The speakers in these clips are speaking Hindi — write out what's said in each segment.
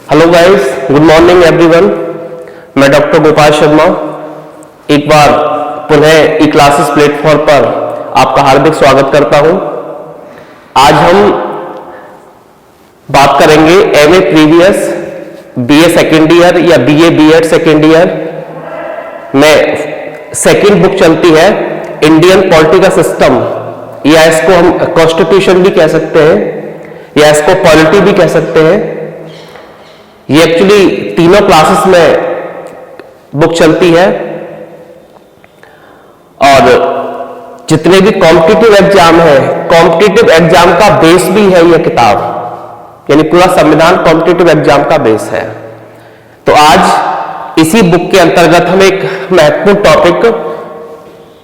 Hello guys, good morning everyone. मैं डॉक्टर गोपाल शर्मा एक बार पुनः ई क्लासेस प्लेटफॉर्म पर आपका हार्दिक स्वागत करता हूं। आज हम बात करेंगे MA previous, BA second year या बीए बीएड सेकेंड ईयर में सेकेंड बुक चलती है इंडियन पॉलिटिकल सिस्टम, या इसको हम कॉन्स्टिट्यूशन भी कह सकते हैं या इसको पॉलिटी भी कह सकते हैं। ये एक्चुअली तीनों क्लासेस में बुक चलती है और जितने भी कॉम्पिटिटिव एग्जाम है, कॉम्पिटिटिव एग्जाम का बेस भी है ये किताब, यानी पूरा संविधान कॉम्पिटिटिव एग्जाम का बेस है। तो आज इसी बुक के अंतर्गत हम एक महत्वपूर्ण टॉपिक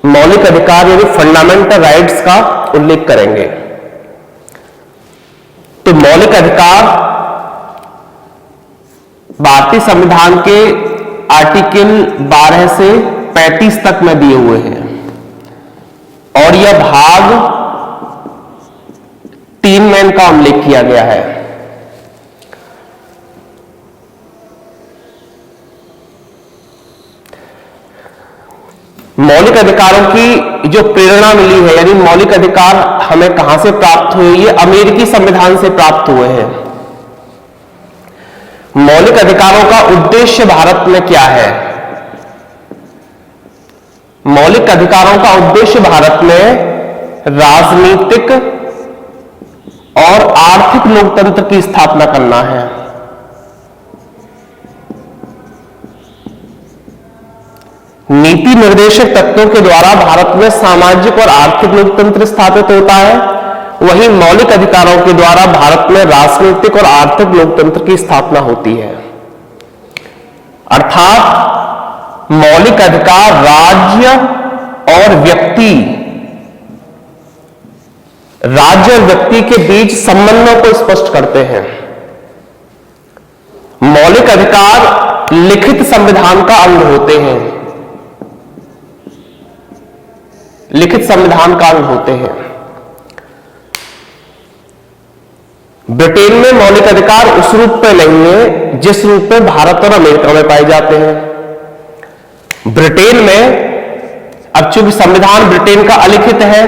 मौलिक अधिकार यानी फंडामेंटल राइट्स का उल्लेख करेंगे। तो मौलिक अधिकार भारतीय संविधान के आर्टिकल 12 से 35 तक में दिए हुए हैं और यह भाग 3 में इनका उल्लेख किया गया है। मौलिक अधिकारों की जो प्रेरणा मिली है, यानी मौलिक अधिकार हमें कहां से प्राप्त हुए, ये अमेरिकी संविधान से प्राप्त हुए हैं। मौलिक अधिकारों का उद्देश्य भारत में क्या है? मौलिक अधिकारों का उद्देश्य भारत में राजनीतिक और आर्थिक लोकतंत्र की स्थापना करना है। नीति निर्देशक तत्वों के द्वारा भारत में सामाजिक और आर्थिक लोकतंत्र स्थापित होता है, वहीं मौलिक अधिकारों के द्वारा भारत में राजनीतिक और आर्थिक लोकतंत्र की स्थापना होती है। अर्थात मौलिक अधिकार राज्य और व्यक्ति के बीच संबंधों को स्पष्ट करते हैं। मौलिक अधिकार लिखित संविधान का अंग होते हैं, लिखित संविधान का अंग होते हैं। ब्रिटेन में मौलिक अधिकार उस रूप में नहीं है जिस रूप में भारत और अमेरिका में पाए जाते हैं। ब्रिटेन में अब चूंकि संविधान ब्रिटेन का अलिखित है,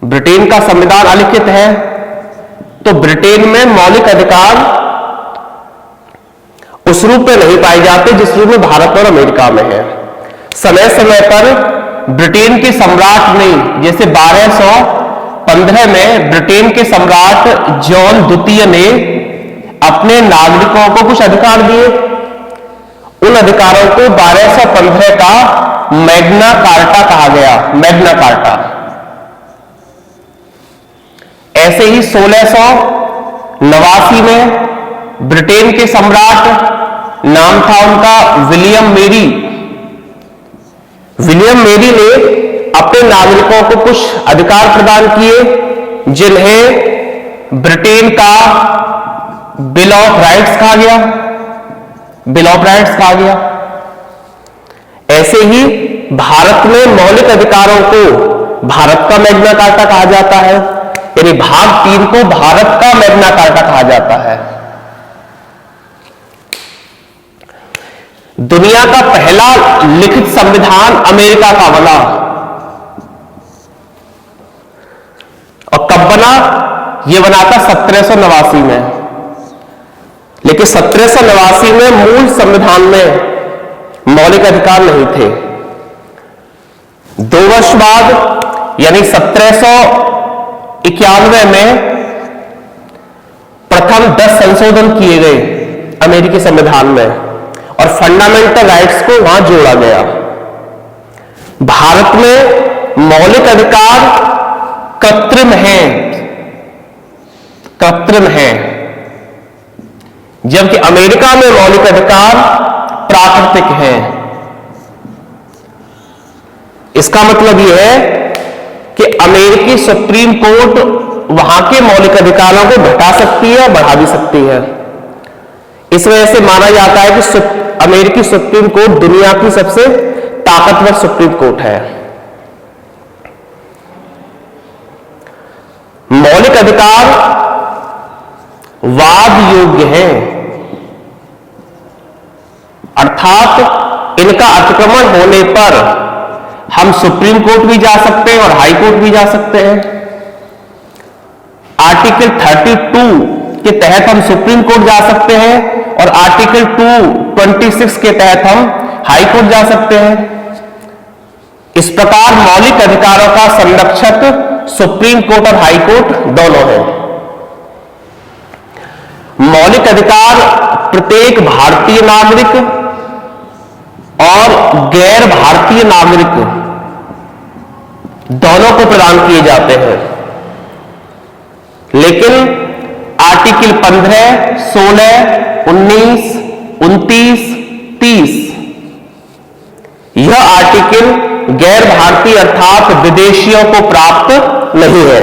ब्रिटेन का संविधान अलिखित है, तो ब्रिटेन में मौलिक अधिकार उस रूप में नहीं पाए जाते जिस रूप में भारत और अमेरिका में है। समय समय पर ब्रिटेन के सम्राट ने, जैसे 1215 में ब्रिटेन के सम्राट जॉन द्वितीय ने अपने नागरिकों को कुछ अधिकार दिए। उन अधिकारों को 1215 का मैग्ना कार्टा कहा गया, मैग्ना कार्टा। ऐसे ही 1689 में ब्रिटेन के सम्राट, नाम था उनका विलियम मेरी, विलियम मेरी ने अपने नागरिकों को कुछ अधिकार प्रदान किए जिन्हें ब्रिटेन का बिल ऑफ राइट्स कहा गया, बिल ऑफ राइट्स कहा गया। ऐसे ही भारत में मौलिक अधिकारों को भारत का मैग्ना कार्टा कहा जाता है, यानी भाग 3 को भारत का मैग्ना कार्टा कहा जाता है। दुनिया का पहला लिखित संविधान अमेरिका का बना, और कब बना? यह बना था 1789 में। लेकिन 1789 में मूल संविधान में मौलिक अधिकार नहीं थे। 2 वर्ष बाद यानी 1791 में प्रथम 10 संशोधन किए गए अमेरिकी संविधान में और फंडामेंटल राइट्स को वहां जोड़ा गया। भारत में मौलिक अधिकार कृत्रिम है, कृत्रिम है, जबकि अमेरिका में मौलिक अधिकार प्राकृतिक है। इसका मतलब यह है कि अमेरिकी सुप्रीम कोर्ट वहां के मौलिक अधिकारों को घटा सकती है और बढ़ा भी सकती है। इस वजह से माना जाता है कि अमेरिकी सुप्रीम कोर्ट दुनिया की सबसे ताकतवर सुप्रीम कोर्ट है। मौलिक अधिकार वाद योग्य हैं, अर्थात इनका अतिक्रमण होने पर हम सुप्रीम कोर्ट भी जा सकते हैं और हाई कोर्ट भी जा सकते हैं। आर्टिकल 32 के तहत हम सुप्रीम कोर्ट जा सकते हैं और आर्टिकल 226 के तहत हम हाई कोर्ट जा सकते हैं। इस प्रकार मौलिक अधिकारों का संरक्षक सुप्रीम कोर्ट और हाई कोर्ट दोनों हैं। मौलिक अधिकार प्रत्येक भारतीय नागरिक और गैर भारतीय नागरिक दोनों को प्रदान किए जाते हैं, लेकिन आर्टिकल 15, 16, 19, 29, 30 यह आर्टिकल गैर भारतीय अर्थात विदेशियों को प्राप्त नहीं है।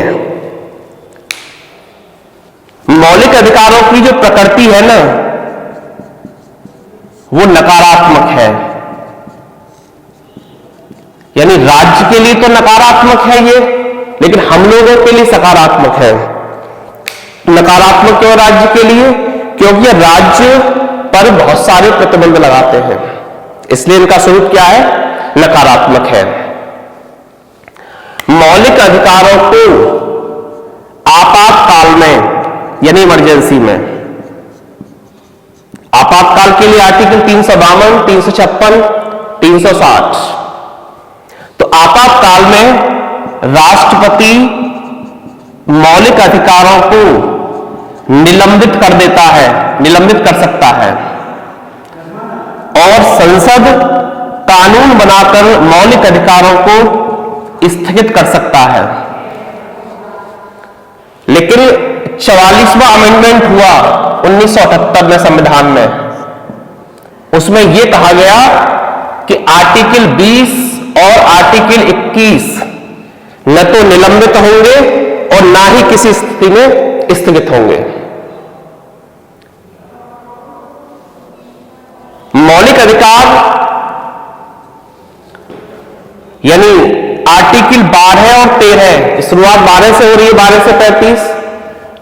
मौलिक अधिकारों की जो प्रकृति है ना, वो नकारात्मक है, यानी राज्य के लिए तो नकारात्मक है ये, लेकिन हम लोगों के लिए सकारात्मक है। नकारात्मक क्यों राज्य के लिए? क्योंकि राज्य पर बहुत सारे प्रतिबंध लगाते हैं, इसलिए इनका स्वरूप क्या है? नकारात्मक है। मौलिक अधिकारों को आपातकाल में यानी इमरजेंसी में, आपातकाल के लिए आर्टिकल 352, 356, 360। तो आपातकाल में राष्ट्रपति मौलिक अधिकारों को निलंबित कर देता है, निलंबित कर सकता है, और संसद कानून बनाकर मौलिक अधिकारों को स्थगित कर सकता है। लेकिन 44वां अमेंडमेंट हुआ 1978 में संविधान में, उसमें यह कहा गया कि आर्टिकल 20 और आर्टिकल 21 न तो निलंबित होंगे और ना ही किसी स्थिति में स्थगित होंगे। मौलिक अधिकार यानी आर्टिकल 12 और 13, शुरुआत 12 से हो रही है, 12 से 35,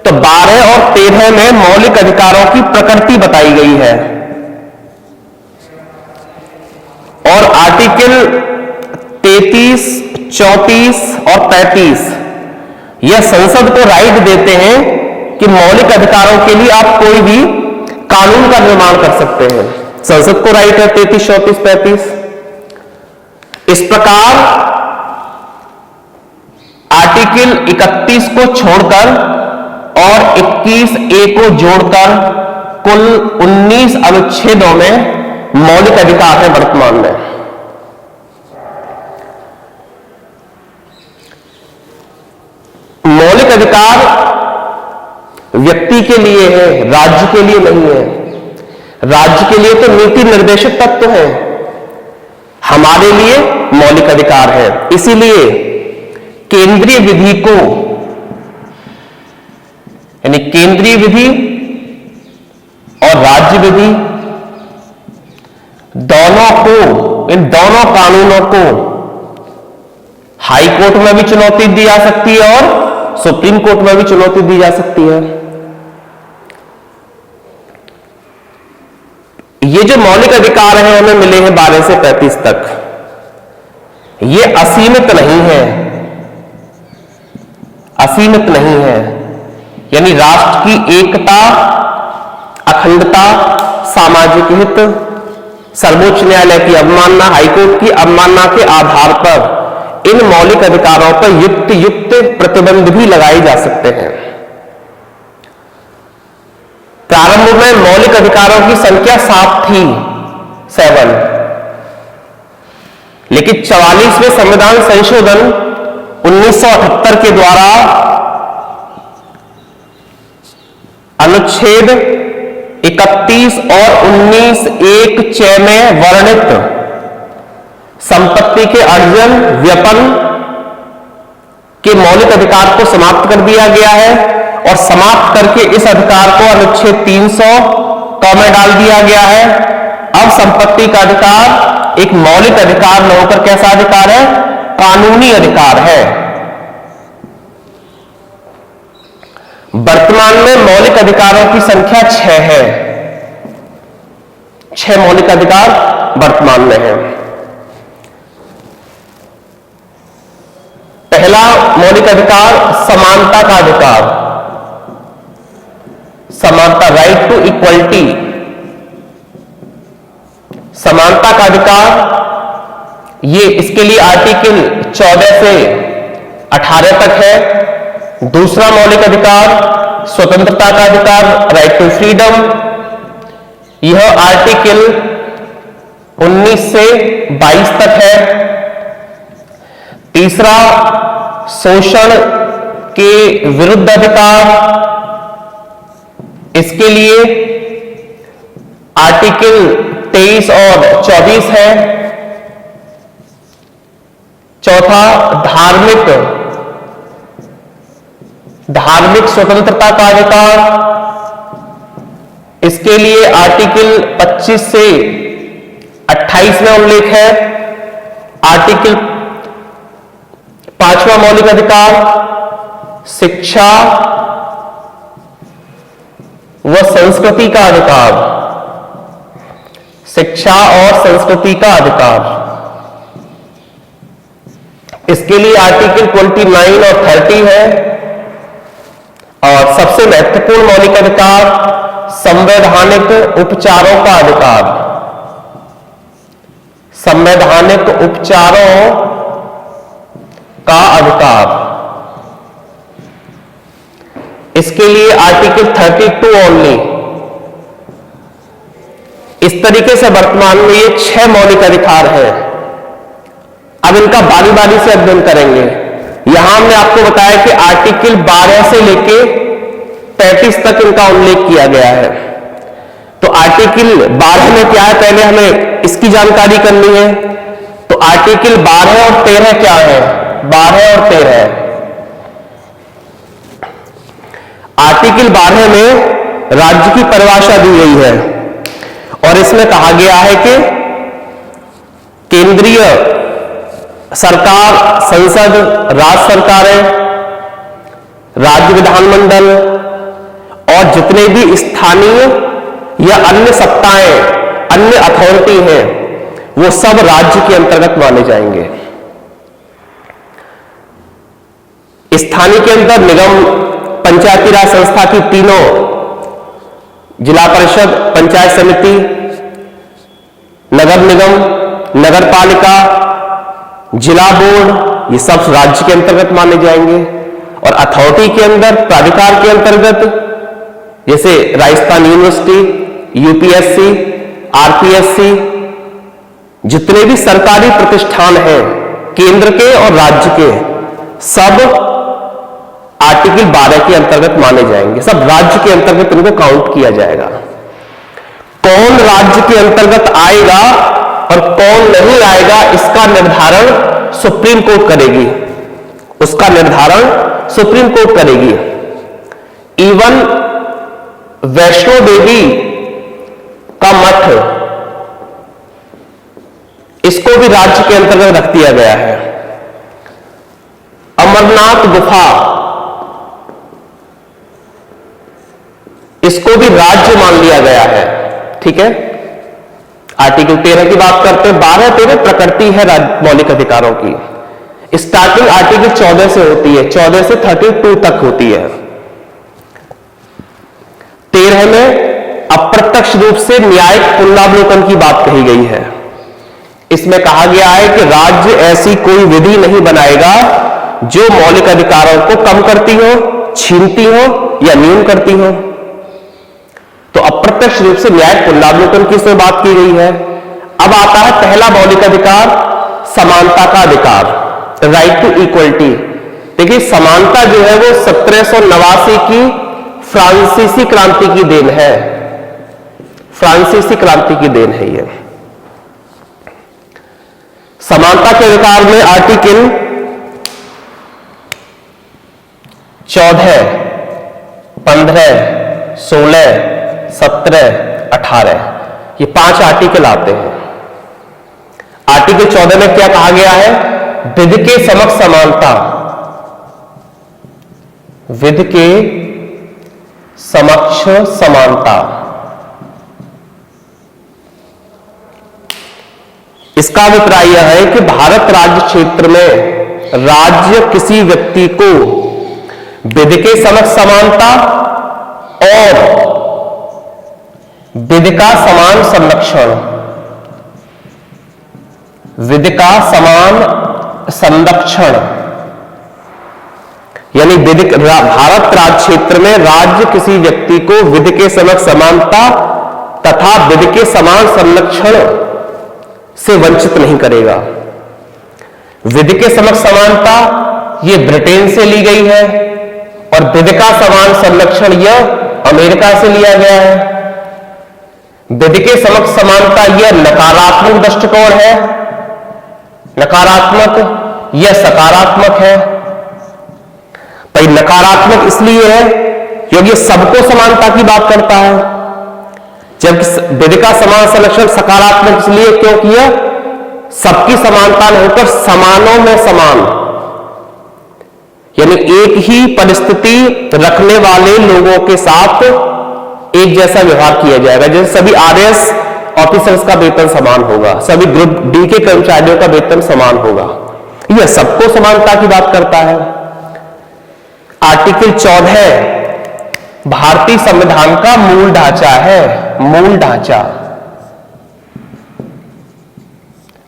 तो 12 और 13 में मौलिक अधिकारों की प्रकृति बताई गई है, और आर्टिकल 33, 34 और 35 यह संसद को राइट देते हैं कि मौलिक अधिकारों के लिए आप कोई भी कानून का निर्माण कर सकते हैं। संसद को राइट है 33, 34, 35। इस प्रकार आर्टिकल 31 को छोड़कर और 21A को जोड़कर कुल 19 अनुच्छेदों में मौलिक अधिकार है वर्तमान में। मौलिक अधिकार व्यक्ति के लिए है, राज्य के लिए नहीं है। राज्य के लिए तो नीति निर्देशक तत्व है, हमारे लिए मौलिक अधिकार है। इसीलिए केंद्रीय विधि को, यानी केंद्रीय विधि और राज्य विधि दोनों को, इन दोनों कानूनों को हाई कोर्ट में भी चुनौती दी जा सकती है और सुप्रीम कोर्ट में भी चुनौती दी जा सकती है। ये जो मौलिक अधिकार हैं हमें मिले हैं 12 से 35 तक, ये असीमित नहीं है, असीमित नहीं है। यानी राष्ट्र की एकता, अखंडता, सामाजिक हित, सर्वोच्च न्यायालय की अवमानना, हाईकोर्ट की अवमानना के आधार पर इन मौलिक अधिकारों पर युक्त प्रतिबंध भी लगाए जा सकते हैं। प्रारंभ में मौलिक अधिकारों की संख्या 7 थी, 7, लेकिन 44वें संविधान संशोधन 1978 के द्वारा अनुच्छेद 31 और 19(1)(6) में वर्णित संपत्ति के अर्जन, व्यपन के मौलिक अधिकार को समाप्त कर दिया गया है, और समाप्त करके इस अधिकार को अनुच्छेद 300 में डाल दिया गया है। अब संपत्ति का अधिकार एक मौलिक अधिकार न होकर कैसा अधिकार है? कानूनी अधिकार है। वर्तमान में मौलिक अधिकारों की संख्या 6 है। 6 मौलिक अधिकार वर्तमान में है। पहला मौलिक अधिकार समानता का अधिकार, समानता, राइट टू इक्वलिटी। समानता का अधिकार, ये इसके लिए आर्टिकल 14 से 18 तक है। दूसरा मौलिक अधिकार स्वतंत्रता का अधिकार, राइट टू फ्रीडम, यह आर्टिकल 19 से 22 तक है। तीसरा शोषण के विरुद्ध अधिकार, इसके लिए आर्टिकल 23 और 24 है। चौथा धार्मिक स्वतंत्रता का अधिकार, इसके लिए आर्टिकल 25 से 28 में उल्लेख है। आर्टिकल 5वां मौलिक अधिकार शिक्षा व संस्कृति का अधिकार, शिक्षा और संस्कृति का अधिकार, इसके लिए आर्टिकल 29 और 30 है। और सबसे महत्वपूर्ण मौलिक अधिकार संवैधानिक उपचारों का अधिकार, संवैधानिक उपचारों का अधिकार, इसके लिए आर्टिकल 32 ओनली। इस तरीके से वर्तमान में ये 6 मौलिक अधिकार हैं। अब इनका बारी बारी से अध्ययन करेंगे। यहां हमने आपको बताया कि आर्टिकल 12 से लेके 35 तक इनका उल्लेख किया गया है। तो आर्टिकल 12 में क्या है, पहले हमें इसकी जानकारी करनी है। तो आर्टिकल 12 और 13 क्या है? 12 और 13, आर्टिकल 12 में राज्य की परिभाषा दी गई है और इसमें कहा गया है कि केंद्रीय सरकार, संसद, राज्य सरकारें, राज्य विधानमंडल और जितने भी स्थानीय या अन्य सत्ताएं, अन्य अथॉरिटी हैं, वो सब राज्य के अंतर्गत माने जाएंगे। स्थानीय के अंदर निगम, पंचायती राज संस्था की तीनों, जिला परिषद, पंचायत समिति, नगर निगम, नगर पालिका, जिला बोर्ड, ये सब राज्य के अंतर्गत माने जाएंगे। और अथॉरिटी के अंदर, प्राधिकार के अंतर्गत, जैसे राजस्थान यूनिवर्सिटी, यूपीएससी, आरपीएससी, जितने भी सरकारी प्रतिष्ठान हैं केंद्र के और राज्य के, सब आर्टिकल 12 के अंतर्गत माने जाएंगे। सब राज्य के अंतर्गत इनको काउंट किया जाएगा। कौन राज्य के अंतर्गत आएगा और कौन नहीं आएगा, इसका निर्धारण सुप्रीम कोर्ट करेगी। उसका निर्धारण सुप्रीम कोर्ट करेगी। इवन वैष्णो देवी का मठ, इसको भी राज्य के अंतर्गत रख दिया गया है। अमरनाथ गुफा, इसको भी राज्य मान लिया गया है। ठीक है, आर्टिकल 13 की बात करते हैं। 12-13 प्रकृति है मौलिक अधिकारों की। स्टार्टिंग आर्टिकल 14 से होती है, 14 से 32 तक होती है। 13 में अप्रत्यक्ष रूप से न्यायिक पुनरावलोकन की बात कही गई है। इसमें कहा गया है कि राज्य ऐसी कोई विधि नहीं बनाएगा जो मौलिक अधिकारों को कम करती हो, छीनती हो या न्यून करती हो। तो अप्रत्यक्ष रूप से न्यायिक पुनरावलोकन की इसमें बात की गई है। अब आता है पहला मौलिक अधिकार, समानता का अधिकार, राइट टू इक्वलिटी। देखिए, समानता जो है वो 1789 की फ्रांसीसी क्रांति की देन है। फ्रांसीसी क्रांति की देन है ये। समानता के अधिकार में आर्टिकल 14, 15, 16, 17, 18, ये 5 आर्टिकल आते हैं। आर्टिकल 14 में क्या कहा गया है? विधि के समक्ष समानता, विधि के समक्ष समानता। इसका अभिप्राय यह है कि भारत राज्य क्षेत्र में राज्य किसी व्यक्ति को विधि के समक्ष समानता और विधि का समान संरक्षण, विधि का समान संरक्षण, यानी भारत राज्य क्षेत्र में राज्य किसी व्यक्ति को विधि के समक्ष समानता तथा विधि के समान संरक्षण से वंचित नहीं करेगा। विधि के समक्ष समानता यह ब्रिटेन से ली गई है और विधि का समान संरक्षण यह अमेरिका से लिया गया है। विधि के समक्ष समानता यह नकारात्मक दृष्टिकोण है, नकारात्मक यह सकारात्मक है। भाई नकारात्मक इसलिए है क्योंकि सबको समानता की बात करता है, जबकि विधि का समान संरक्षण सकारात्मक इसलिए क्योंकि यह सबकी समानता न होकर समानों में समान, यानी एक ही परिस्थिति रखने वाले लोगों के साथ एक जैसा व्यवहार किया जाएगा। जैसे सभी आरएस ऑफिसर्स का वेतन समान होगा, सभी ग्रुप डी के कर्मचारियों का वेतन समान होगा, यह सबको समानता की बात करता है। आर्टिकल 14 भारतीय संविधान का मूल ढांचा है। मूल ढांचा,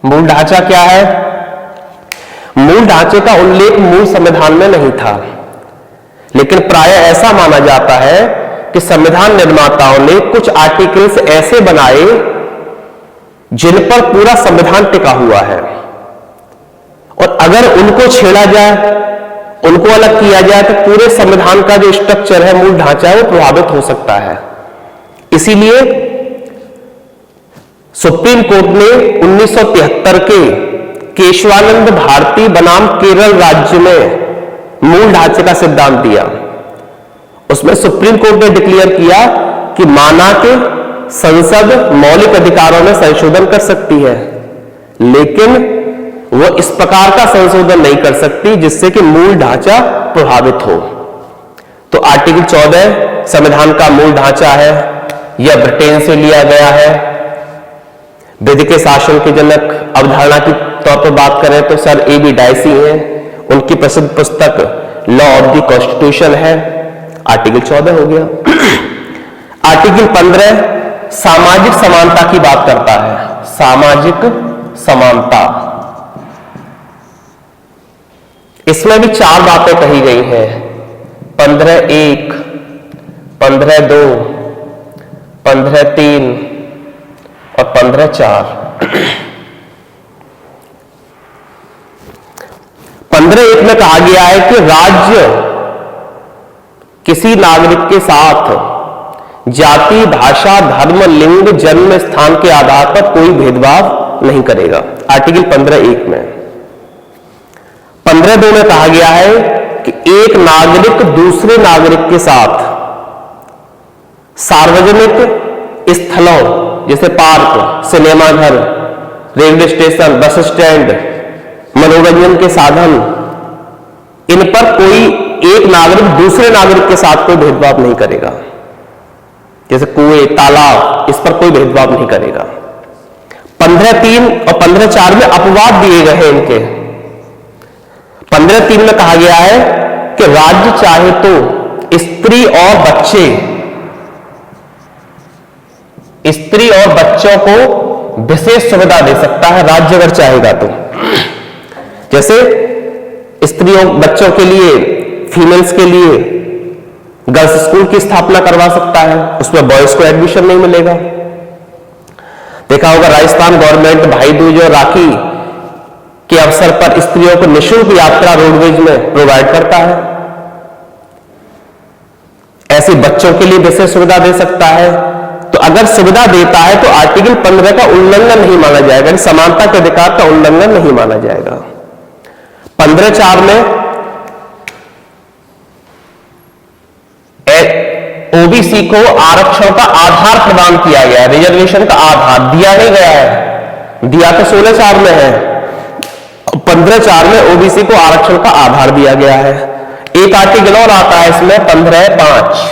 मूल ढांचा क्या है? मूल ढांचे का उल्लेख मूल संविधान में नहीं था, लेकिन प्रायः ऐसा माना जाता है कि संविधान निर्माताओं ने कुछ आर्टिकल्स ऐसे बनाए जिन पर पूरा संविधान टिका हुआ है, और अगर उनको छेड़ा जाए, उनको अलग किया जाए तो पूरे संविधान का जो स्ट्रक्चर है, मूल ढांचा है, वो प्रभावित हो सकता है। इसीलिए सुप्रीम कोर्ट ने 1973 के केशवानंद भारती बनाम केरल राज्य में मूल ढांचे का सिद्धांत दिया। उसमें सुप्रीम कोर्ट ने डिक्लेयर किया कि माना के संसद मौलिक अधिकारों में संशोधन कर सकती है, लेकिन वो इस प्रकार का संशोधन नहीं कर सकती जिससे कि मूल ढांचा प्रभावित हो। तो आर्टिकल 14 संविधान का मूल ढांचा है, यह ब्रिटेन से लिया गया है। विधि के शासन के जनक अवधारणा की तौर पर बात करें तो सर A.B. डायसी हैं, उनकी प्रसिद्ध पुस्तक लॉ ऑफ द कॉन्स्टिट्यूशन है। आर्टिकल 14 हो गया। आर्टिकल 15 सामाजिक समानता की बात करता है। सामाजिक समानता, इसमें भी 4 बातें कही गई हैं। 15(1), 15(2), 15(3) और 15(4). 15(1) में कहा गया है कि राज्य किसी नागरिक के साथ जाति, भाषा, धर्म, लिंग, जन्म स्थान के आधार पर कोई भेदभाव नहीं करेगा। आर्टिकल 15(1) में। 15(2) में कहा गया है कि एक नागरिक दूसरे नागरिक के साथ सार्वजनिक स्थलों जैसे पार्क, सिनेमा घर, रेलवे स्टेशन, बस स्टैंड, मनोरंजन के साधन, इन पर कोई एक नागरिक दूसरे नागरिक के साथ कोई भेदभाव नहीं करेगा। जैसे कुएं, तालाब, इस पर कोई भेदभाव नहीं करेगा। 15(3) और 15(4) में अपवाद दिए गए हैं इनके। 15(3) में कहा गया है कि राज्य चाहे तो स्त्री और बच्चों को विशेष सुविधा दे सकता है, राज्य अगर चाहेगा तो। जैसे स्त्रियों, बच्चों के लिए, फीमेल्स के लिए गर्ल्स स्कूल की स्थापना करवा सकता है, उसमें बॉयज को एडमिशन नहीं मिलेगा। देखा होगा राजस्थान गवर्नमेंट भाई दूज और राखी के अवसर पर स्त्रियों को निःशुल्क यात्रा रोडवेज में प्रोवाइड करता है। ऐसे बच्चों के लिए विशेष सुविधा दे सकता है। तो अगर सुविधा देता है तो आर्टिकल 15 का उल्लंघन नहीं माना जाएगा, समानता के अधिकार का उल्लंघन नहीं माना जाएगा। 15(4) में ओबीसी को आरक्षण का आधार प्रदान किया गया है, रिजर्वेशन का आधार दिया नहीं गया है, दिया तो 16(4) में है। 15(4) में ओबीसी को आरक्षण का आधार दिया गया है। एक आर्टिकल और आता है इसमें 15(5).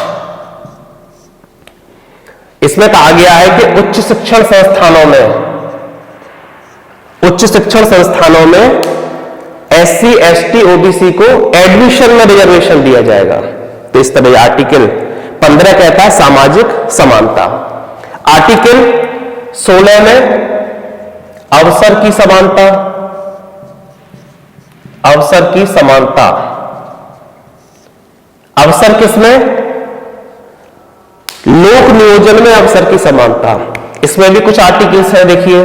इसमें कहा गया है कि उच्च शिक्षण संस्थानों में SC, ST, OBC को एडमिशन में रिजर्वेशन दिया जाएगा। तो इस तरह आर्टिकल 15 कहता है सामाजिक समानता। आर्टिकल 16 में अवसर की समानता, अवसर किसमें? लोक नियोजन में अवसर की समानता। इसमें भी कुछ आर्टिकल्स है, देखिए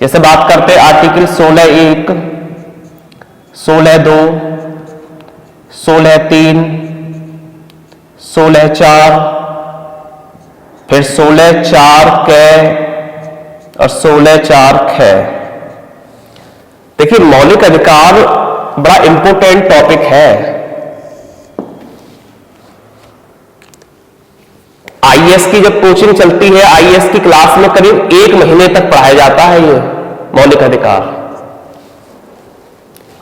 जैसे बात करते हैं आर्टिकल 16(1), 16(2), 16(3), 16(4), फिर 16(4) कै और 16(4) ख। देखिए मौलिक अधिकार बड़ा इंपॉर्टेंट टॉपिक है। आईएएस की जब कोचिंग चलती है, आईएएस की क्लास में करीब 1 महीने तक पढ़ाया जाता है ये मौलिक अधिकार।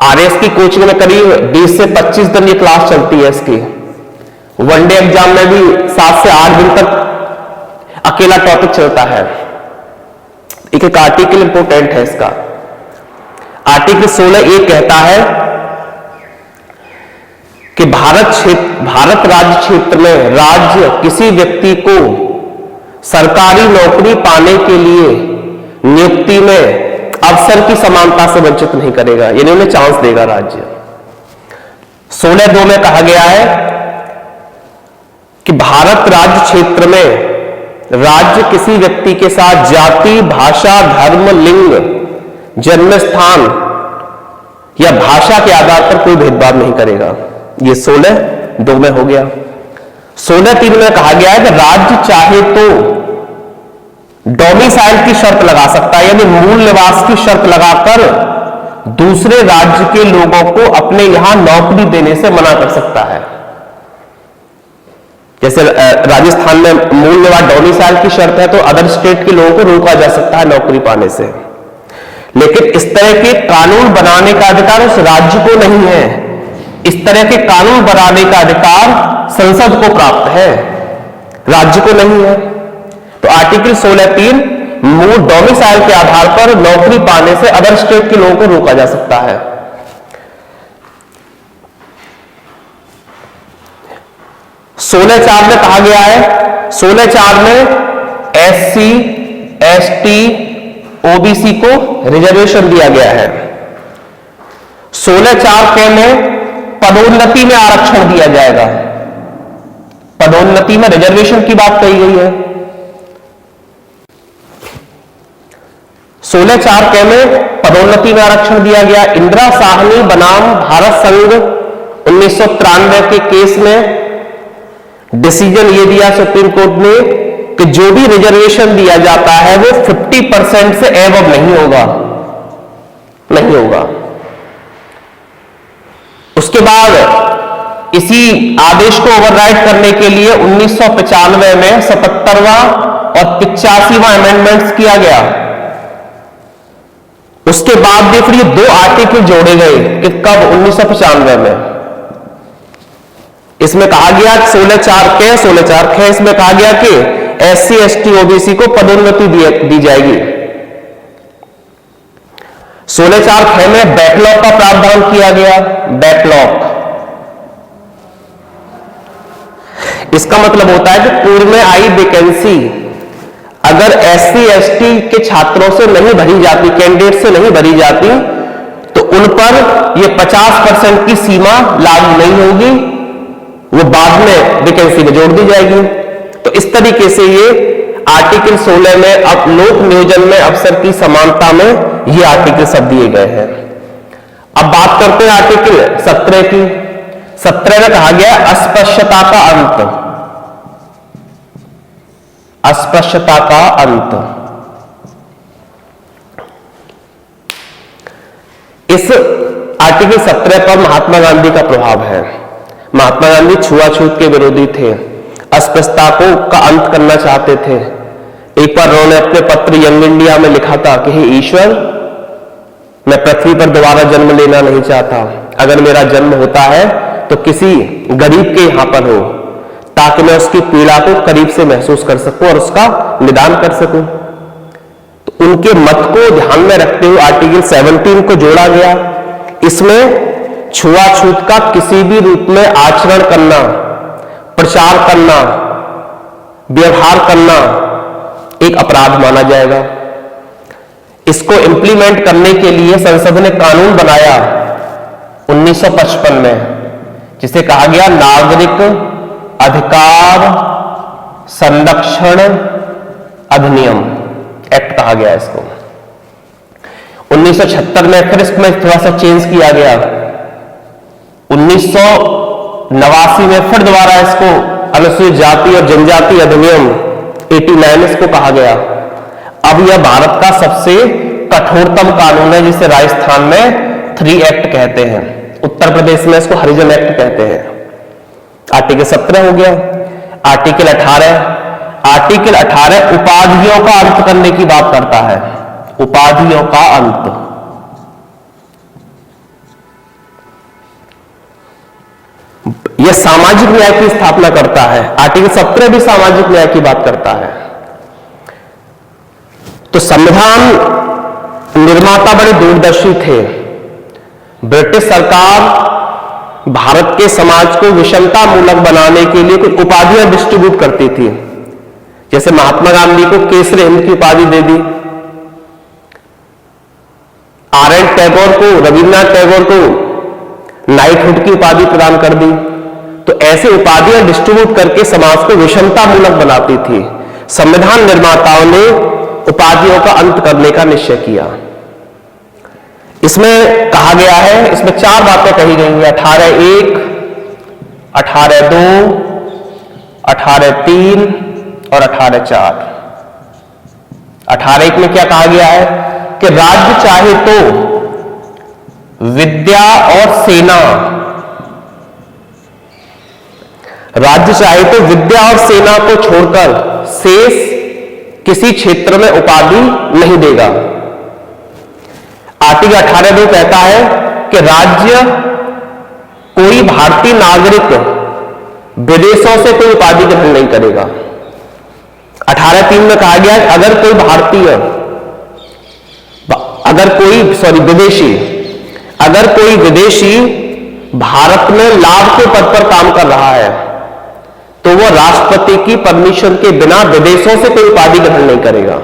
आरएएस की कोचिंग में करीब 20 से 25 दिन ये क्लास चलती है इसकी। वनडे एग्जाम में भी 7 से 8 दिन तक अकेला टॉपिक चलता है। एक आर्टिकल इंपोर्टेंट है इसका। आर्टिकल 16(1) कहता है कि भारत राज्य क्षेत्र में राज्य किसी व्यक्ति को सरकारी नौकरी पाने के लिए नियुक्ति में अवसर की समानता से वंचित नहीं करेगा, यानी उन्हें चांस देगा राज्य। 16(2) में कहा गया है कि भारत राज्य क्षेत्र में राज्य किसी व्यक्ति के साथ जाति, भाषा, धर्म, लिंग, जन्म स्थान या भाषा के आधार पर कोई भेदभाव नहीं करेगा। ये 16(2) में हो गया। 16(3) में कहा गया है कि राज्य चाहे तो डोमिसाइल की शर्त लगा सकता है, यानी मूल निवास की शर्त लगाकर दूसरे राज्य के लोगों को अपने यहां नौकरी देने से मना कर सकता है। जैसे राजस्थान में मूल निवास डोमिसाइल की शर्त है, तो अदर स्टेट के लोगों को रोका जा सकता है नौकरी पाने से। लेकिन इस तरह के कानून बनाने का अधिकार उस राज्य को नहीं है। इस तरह के कानून बनाने का अधिकार संसद को प्राप्त है, राज्य को नहीं है। तो आर्टिकल 16(3) मूल डोमिसाइल के आधार पर नौकरी पाने से अदर स्टेट के लोगों को रोका जा सकता है। 16(4) में कहा गया है, 16(4) में SC, ST, OBC को रिजर्वेशन दिया गया है। 16(4) के में पदोन्नति में आरक्षण दिया जाएगा। पदोन्नति में रिजर्वेशन की बात कही गई है। 16(4) के में पदोन्नति में आरक्षण दिया गया। इंदिरा साहनी बनाम भारत संघ 1993 के केस में डिसीजन ये दिया सुप्रीम कोर्ट ने कि जो भी रिजर्वेशन दिया जाता है वो 50% से एबव नहीं होगा। उसके बाद इसी आदेश को ओवरराइड करने के लिए 1995 में 77वां और 85वां अमेंडमेंट्स किया गया। उसके बाद भी फिर ये 2 आर्टिकल जोड़े गए कि कब 1995 में इसमें कहा गया 16(4) ख इसमें कहा गया कि SC, ST, OBC को पदोन्नति दी जाएगी। 16(4) ख में बैकलॉग का प्रावधान किया गया। बैकलॉग इसका मतलब होता है कि पूर्व में आई वैकेंसी अगर SC, ST के छात्रों से नहीं भरी जाती, कैंडिडेट से नहीं भरी जाती, तो उन पर यह 50% की सीमा लागू नहीं होगी, वो बाद में वैकेंसी में जोड़ दी जाएगी। तो इस तरीके से ये आर्टिकल 16 में अब लोक नियोजन में अवसर की समानता में ये आर्टिकल सब दिए गए हैं। अब बात करते हैं आर्टिकल 17 की। 17 में कहा गया अस्पृश्यता का अंत। अस्पृश्यता का अंत। इस आर्टिकल 17 पर महात्मा गांधी का प्रभाव है। महात्मा गांधी छुआछूत के विरोधी थे, अस्पृश्यता का अंत करना चाहते थे। एक बार उन्होंने अपने पत्र यंग इंडिया में लिखा था कि हे ईश्वर, मैं पृथ्वी पर दोबारा जन्म लेना नहीं चाहता। अगर मेरा जन्म होता है तो किसी गरीब के यहां पर हो, ताकि मैं उसकी पीड़ा को करीब से महसूस कर सकूं और उसका निदान कर सकूं। तो उनके मत को ध्यान में रखते हुए आर्टिकल 17 को जोड़ा गया। इसमें छुआछूत का किसी भी रूप में आचरण करना, प्रचार करना, व्यवहार करना एक अपराध माना जाएगा। इसको इंप्लीमेंट करने के लिए संसद ने कानून बनाया 1955 में, जिसे कहा गया नागरिक अधिकार संरक्षण अधिनियम एक्ट कहा गया इसको। 1976 में फिर इसमें थोड़ा सा चेंज किया गया। 1989 में फिर दोबारा इसको अनुसूचित जाति और जनजाति अधिनियम 89 इसको कहा गया। अब यह भारत का सबसे कठोरतम कानून है, जिसे राजस्थान में 3 एक्ट कहते हैं, उत्तर प्रदेश में इसको हरिजन एक्ट कहते हैं। आर्टिकल 17 हो गया। आर्टिकल 18 उपाधियों का अंत करने की बात करता है। उपाधियों का अंत, यह सामाजिक न्याय की स्थापना करता है। आर्टिकल 17 भी सामाजिक न्याय की बात करता है। तो संविधान निर्माता बड़े दूरदर्शी थे। ब्रिटिश सरकार भारत के समाज को विषमता मूलक बनाने के लिए कुछ उपाधियां डिस्ट्रीब्यूट करती थी। जैसे महात्मा गांधी को केसरी हिंद की उपाधि दे दी, आर.एन. टैगोर को, रविन्द्रनाथ टैगोर को नाइटहुड की उपाधि प्रदान कर दी। तो ऐसे उपाधियां डिस्ट्रीब्यूट करके समाज को विषमता मूलक बनाती थी। संविधान निर्माताओं ने उपाधियों का अंत करने का निश्चय किया। इसमें कहा गया है, इसमें 4 बातें कही गई हैं। 18(1), 18(2), 18(3) और 18(4). 18(1) में क्या कहा गया है कि राज्य चाहे तो विद्या और सेना, राज्य चाहे तो विद्या और सेना को छोड़कर शेष किसी क्षेत्र में उपाधि नहीं देगा। आर्टिकल 18(2) कहता है कि राज्य कोई भारतीय नागरिक विदेशों से कोई उपाधि ग्रहण नहीं करेगा। 18(3) में कहा गया है अगर कोई विदेशी भारत में लाभ के पद पर काम कर रहा है तो वह राष्ट्रपति की परमिशन के बिना विदेशों से कोई उपाधि ग्रहण नहीं करेगा।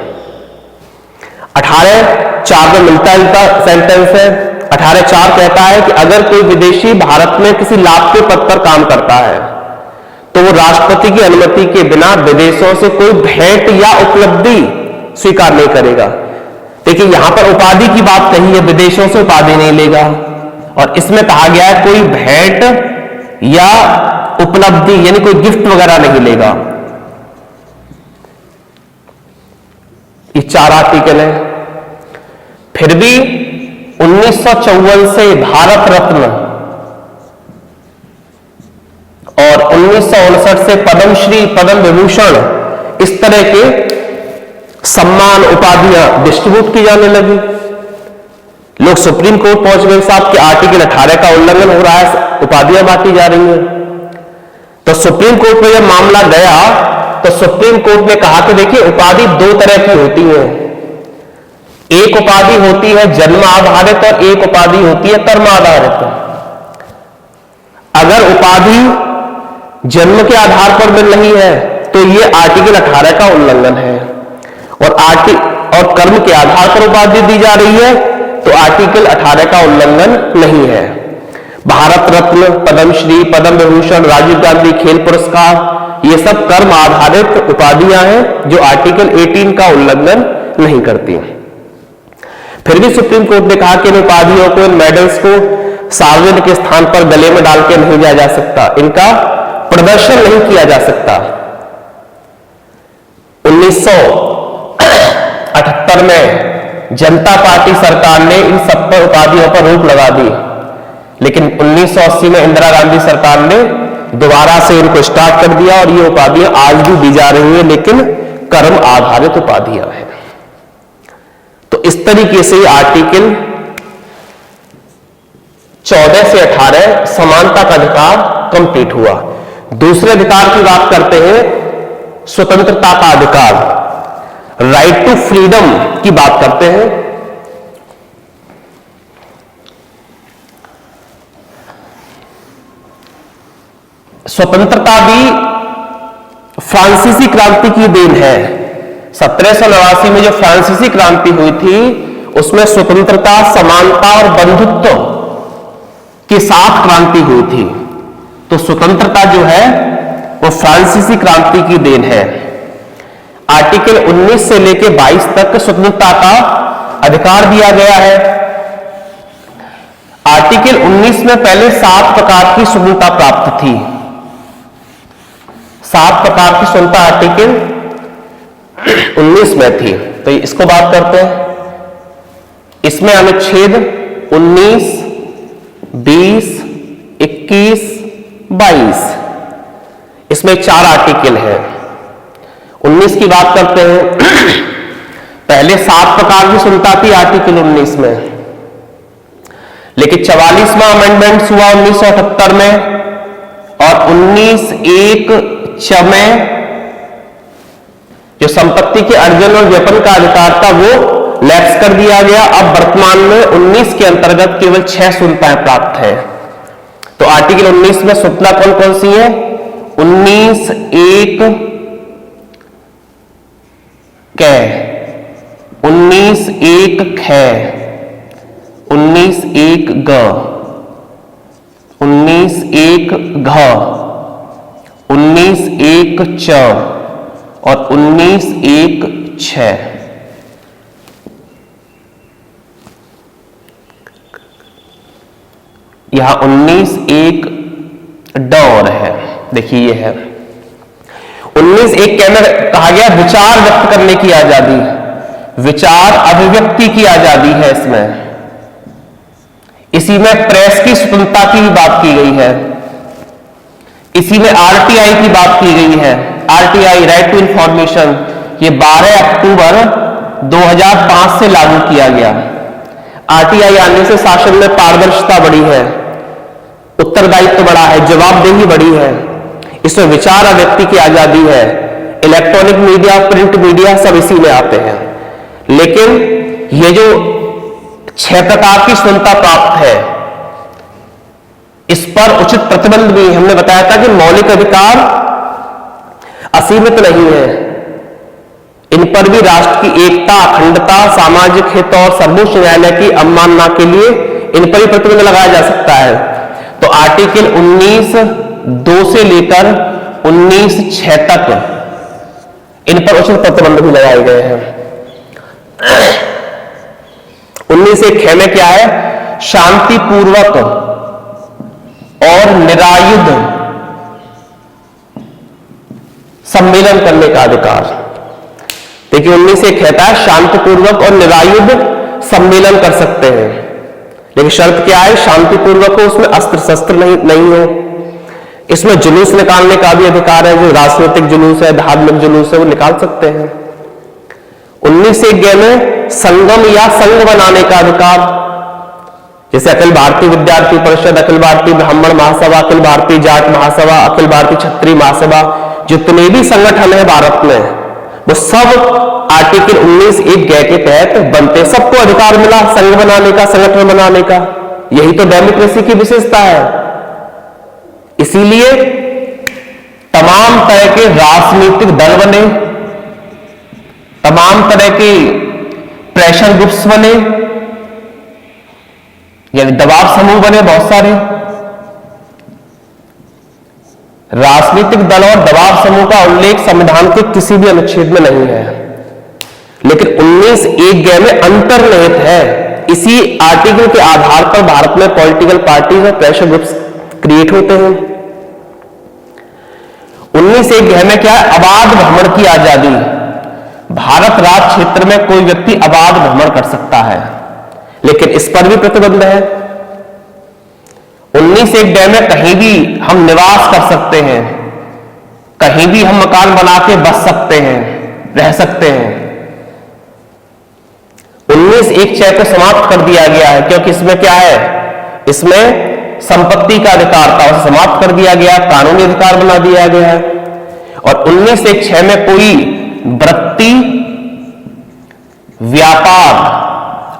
18(4) में मिलता जुलता सेंटेंस है। 18(4) कहता है कि अगर कोई विदेशी भारत में किसी लाभ के पद पर काम करता है तो वो राष्ट्रपति की अनुमति के बिना विदेशों से कोई भेंट या उपलब्धि स्वीकार नहीं करेगा। देखिए यहां पर उपाधि की बात कही है, विदेशों से उपाधि नहीं लेगा। और इसमें कहा गया है कोई भेंट या उपलब्धि यानी कोई गिफ्ट वगैरह नहीं लेगा। ये 4 आर्टिकल है। फिर भी 1954 से भारत रत्न और 1959 से पद्मश्री, पद्म विभूषण, इस तरह के सम्मान उपाधियां डिस्ट्रीब्यूट की जाने लगी। लोग सुप्रीम कोर्ट पहुंच गए साहब कि आर्टिकल 18 का उल्लंघन हो रहा है, उपाधियां बांटी जा रही हैं। तो सुप्रीम कोर्ट में जब मामला गया तो सुप्रीम कोर्ट ने कहा कि देखिए उपाधि 2 तरह की होती है। एक उपाधि होती है जन्म आधारित और एक उपाधि होती है कर्म आधारित। अगर उपाधि जन्म के आधार पर मिल रही है तो यह आर्टिकल 18 का उल्लंघन है, और कर्म के आधार पर उपाधि दी जा रही है तो आर्टिकल 18 का उल्लंघन नहीं है। भारत रत्न, पद्मश्री, पद्म विभूषण, राजीव गांधी खेल पुरस्कार, ये सब कर्म आधारित उपाधियां हैं जो आर्टिकल 18 का उल्लंघन नहीं करती। फिर भी सुप्रीम कोर्ट ने कहा कि इन उपाधियों को, इन मेडल्स को सार्वजनिक स्थान पर गले में डाल के नहीं जाया जा सकता, इनका प्रदर्शन नहीं किया जा सकता। 1978 में जनता पार्टी सरकार ने इन सब पर उपाधियों पर रोक लगा दी, लेकिन 1980 में इंदिरा गांधी सरकार ने दोबारा से इनको स्टार्ट कर दिया और ये उपाधियां आज भी दी जा रही हैं, लेकिन कर्म आधारित उपाधियां हैं। तो इस तरीके से आर्टिकल 14 से 18 समानता का अधिकार कंप्लीट हुआ। दूसरे अधिकार की बात करते हैं, स्वतंत्रता का अधिकार, राइट टू फ्रीडम की बात करते हैं। स्वतंत्रता भी फ्रांसीसी क्रांति की देन है। 1789 में जो फ्रांसीसी क्रांति हुई थी उसमें स्वतंत्रता, समानता और बंधुत्व के साथ क्रांति हुई थी। तो स्वतंत्रता जो है वो फ्रांसीसी क्रांति की देन है। आर्टिकल 19 से लेकर 22 तक स्वतंत्रता का अधिकार दिया गया है। आर्टिकल 19 में पहले 7 प्रकार की स्वतंत्रता प्राप्त थी। 7 प्रकार की स्वतंत्रता आर्टिकल 19 में थी। तो इसको बात करते हैं। इसमें अनुच्छेद 19, 20, 21, 22, इसमें 4 आर्टिकल हैं। 19 की बात करते हैं। पहले 7 प्रकार की स्वतंत्रता थी आर्टिकल 19 में, लेकिन 44वां अमेंडमेंट हुआ 1978 में और 19(1) में जो संपत्ति के अर्जन और व्यापन का अधिकार था वो लैप्स कर दिया गया। अब वर्तमान में 19 के अंतर्गत केवल 6 स्वतंत्रताएं प्राप्त है। तो आर्टिकल 19 में स्वतंत्रता कौन कौन सी है? 19(1) क, 19(1) ख, 19(1) ग, 19(1) घ, 19(1) च और 19(1) छ। यहां 19(1) ड और है, देखिए ये है। 19(1) के अंदर कहा गया विचार व्यक्त करने की आजादी, विचार अभिव्यक्ति की आजादी है इसमें। इसी में प्रेस की स्वतंत्रता की भी बात की गई है। इसी में आरटीआई की बात की गई है। आरटीआई, राइट टू इंफॉर्मेशन, ये 12 अक्टूबर 2005 से लागू किया गया। आरटीआई आने से शासन में पारदर्शिता बढ़ी है, उत्तरदायित्व बढ़ा है, जवाबदेही बढ़ी है। इसमें विचार अभिव्यक्ति की आजादी है। इलेक्ट्रॉनिक मीडिया, प्रिंट मीडिया सब इसी में आते हैं। लेकिन ये जो 6 प्रकार की स्वतंत्रता प्राप्त है, इस पर उचित प्रतिबंध भी हमने बताया था कि मौलिक अधिकार असीमित नहीं है। इन पर भी राष्ट्र की एकता, अखंडता, सामाजिक हित और सर्वोच्च न्यायालय की अवमानना के लिए इन पर ही प्रतिबंध लगाया जा सकता है। तो आर्टिकल 19(2) से लेकर 19(6) तक इन पर उचित प्रतिबंध भी लगाए गए हैं। 19(1) में क्या है? शांतिपूर्वक और निरायुध सम्मेलन करने का अधिकार। देखिए 19(1) कहता है शांतिपूर्वक और निरायुध सम्मेलन कर सकते हैं, लेकिन शर्त क्या है? शांतिपूर्वक हो, उसमें अस्त्र शस्त्र नहीं हो। इसमें जुलूस निकालने का भी अधिकार है, जो राजनीतिक जुलूस है, धार्मिक जुलूस है, वो निकाल सकते हैं। 19(1) में संगम या संघ बनाने का अधिकार, जैसे अखिल भारतीय विद्यार्थी परिषद, अखिल भारतीय ब्राह्मण महासभा, अखिल भारतीय जाट महासभा, अखिल भारतीय क्षत्रिय महासभा, जितने भी संगठन है भारत में, वो सब आर्टिकल 19(1) के तहत बनते। सबको अधिकार मिला संघ बनाने का, संगठन बनाने का। यही तो डेमोक्रेसी की विशेषता है। इसीलिए तमाम तरह के राजनीतिक दल बने, तमाम तरह के प्रेशर ग्रुप्स बने, यानी दबाव समूह बने बहुत सारे। राजनीतिक दल और दबाव समूह का उल्लेख संविधान के किसी भी अनुच्छेद में नहीं है, लेकिन 19(1) में अंतर्निहित है। इसी आर्टिकल के आधार पर भारत में पॉलिटिकल पार्टीज और प्रेशर ग्रुप्स क्रिएट होते हैं। 19(1) में क्या है? अबाध भ्रमण की आजादी। भारत राज्य क्षेत्र में कोई व्यक्ति अबाध भ्रमण कर सकता है, लेकिन इस पर भी प्रतिबंध है। 19(1) में कहीं भी हम निवास कर सकते हैं, कहीं भी हम मकान बना के बस सकते हैं, रह सकते हैं। 19(1) को समाप्त कर दिया गया है, क्योंकि इसमें क्या है? इसमें संपत्ति का अधिकार था उसे समाप्त कर दिया गया, कानूनी अधिकार बना दिया गया है। और 1906 में कोई वृत्ति, व्यापार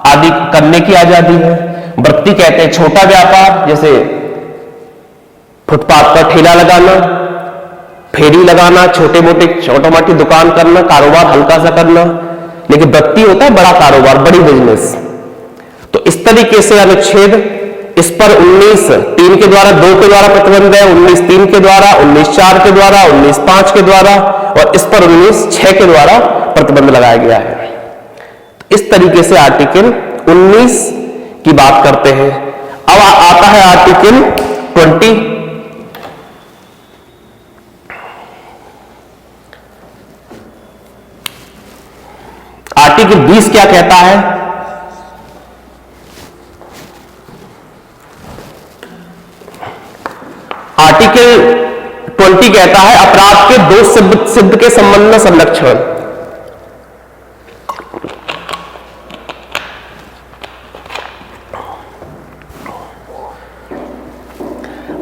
आदि करने की आजादी है। वृत्ति कहते हैं छोटा व्यापार, जैसे फुटपाथ पर ठेला लगाना, फेरी लगाना, छोटे मोटी दुकान करना, कारोबार हल्का सा करना। लेकिन वृत्ति होता है बड़ा कारोबार, बड़ी बिजनेस। तो इस तरीके से अनुच्छेद इस पर 19(3) के द्वारा, 2 के द्वारा प्रतिबंध है, 19(3) के द्वारा, 19(4) के द्वारा, 19(5) के द्वारा, और इस पर 19(6) के द्वारा प्रतिबंध लगाया गया है। इस तरीके से आर्टिकल 19 की बात करते हैं। अब आता है आर्टिकल 20। आर्टिकल 20 क्या कहता है? आर्टिकल 20 कहता है अपराध के दोष सिद्ध के संबंध में संरक्षण।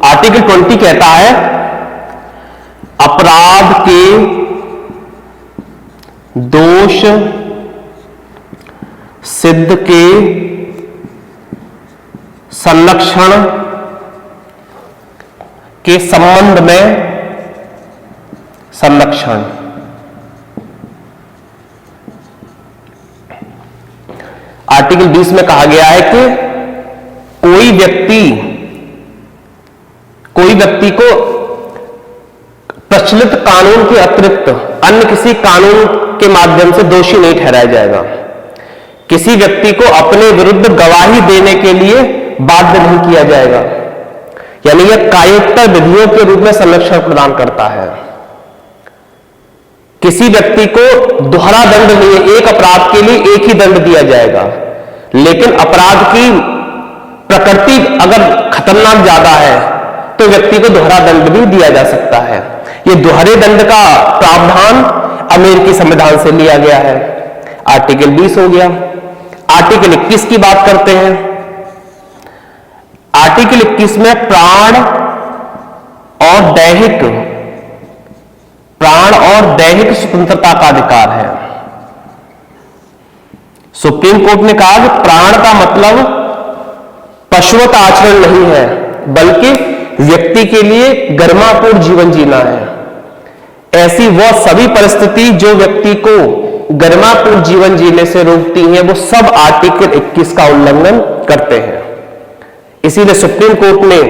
आर्टिकल 20 कहता है अपराध के दोष सिद्ध के संरक्षण के संबंध में संरक्षण। आर्टिकल 20 में कहा गया है कि कोई व्यक्ति को प्रचलित कानून के अतिरिक्त अन्य किसी कानून के माध्यम से दोषी नहीं ठहराया जाएगा। किसी व्यक्ति को अपने विरुद्ध गवाही देने के लिए बाध्य नहीं किया जाएगा। यानी यह कायोत्तर विधियों के रूप में संरक्षण प्रदान करता है। किसी व्यक्ति को दोहरा दंड नहीं है, एक अपराध के लिए एक ही दंड दिया जाएगा। लेकिन अपराध की प्रकृति अगर खतरनाक ज्यादा है तो व्यक्ति को दोहरा दंड भी दिया जा सकता है। यह दोहरे दंड का प्रावधान अमेरिकी संविधान से लिया गया है। आर्टिकल 20 हो गया। आर्टिकल 21 की बात करते हैं। आर्टिकल 21 में प्राण और दैहिक स्वतंत्रता का अधिकार है। सुप्रीम कोर्ट ने कहा कि प्राण का मतलब पशुवत आचरण नहीं है, बल्कि व्यक्ति के लिए गरिमापूर्ण जीवन जीना है। ऐसी वह सभी परिस्थिति जो व्यक्ति को गरिमापूर्ण जीवन जीने से रोकती हैं, वो सब आर्टिकल 21 का उल्लंघन करते हैं। इसीलिए सुप्रीम कोर्ट ने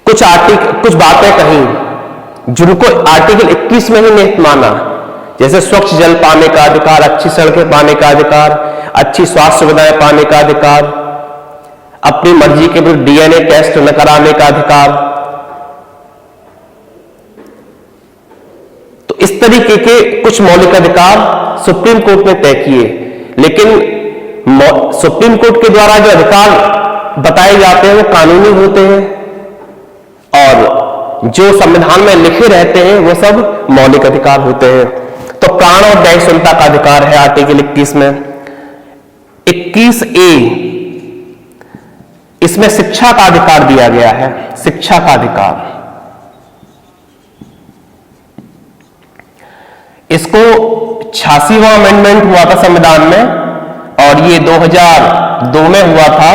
कुछ बातें कही जिनको आर्टिकल 21 में ही नहीं माना, जैसे स्वच्छ जल पाने का अधिकार, अच्छी सड़कें पाने का अधिकार, अच्छी स्वास्थ्य सुविधाएं पाने का अधिकार, अपनी मर्जी के विरुद्ध डीएनए टेस्ट न कराने का अधिकार। तो इस तरीके के कुछ मौलिक अधिकार सुप्रीम कोर्ट ने तय किए। लेकिन सुप्रीम कोर्ट के द्वारा जो अधिकार बताए जाते हैं वो कानूनी होते हैं, और जो संविधान में लिखे रहते हैं वो सब मौलिक अधिकार होते हैं। तो प्राण और दैहिक स्वतंत्रता का अधिकार है आर्टिकल 21 में। 21A, इसमें शिक्षा का अधिकार दिया गया है। शिक्षा का अधिकार, इसको 86वां अमेंडमेंट हुआ था संविधान में, और ये 2002 में हुआ था।